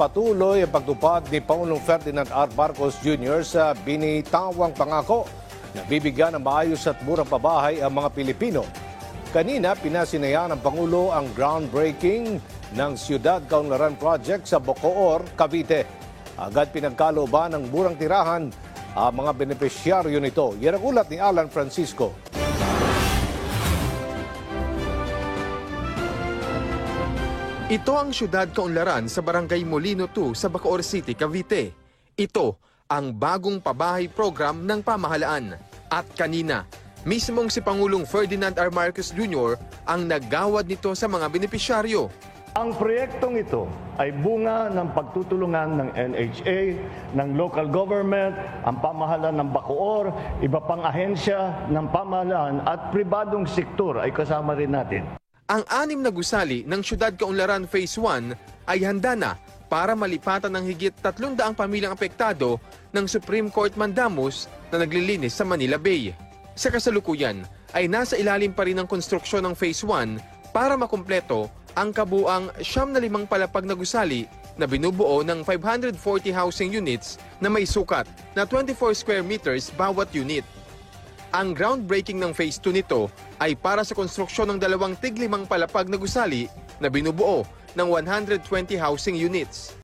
patuloy ang pagtupad ni Pangulong Ferdinand R. Marcos Jr. sa binitawang pangako na bibigyan ng maayos at murang pabahay ang mga Pilipino. Kanina, pinasinaya ng Pangulo ang groundbreaking ng Siyudad Kaunlaran Project sa Bacoor, Cavite. Agad pinagkalooban ng murang tirahan ang mga benepisyaryo nito. Yan ang ulat ni Alan Francisco. Ito ang Siyudad Kaunlaran sa Barangay Molino 2 sa Bacoor City, Cavite. Ito ang bagong pabahay program ng pamahalaan. At kanina, mismong si Pangulong Ferdinand R. Marcos Jr. ang naggawad nito sa mga benepisyaryo. Ang proyektong ito ay bunga ng pagtutulungan ng NHA, ng local government, ang pamahalaan ng Bacoor, iba pang ahensya ng pamahalaan at pribadong sektor ay kasama rin natin. Ang 6 na gusali ng Siyudad Kaunlaran Phase 1 ay handa na para malipatan ng higit 300 pamilyang apektado ng Supreme Court mandamus na naglilinis sa Manila Bay. Sa kasalukuyan ay nasa ilalim pa rin ng konstruksyon ng Phase 1 para makumpleto ang kabuang 75 palapag na gusali na binubuo ng 540 housing units na may sukat na 24 square meters bawat unit. Ang groundbreaking ng Phase 2 nito ay para sa konstruksyon ng 2 tig-5 palapag na gusali na binubuo ng 120 housing units.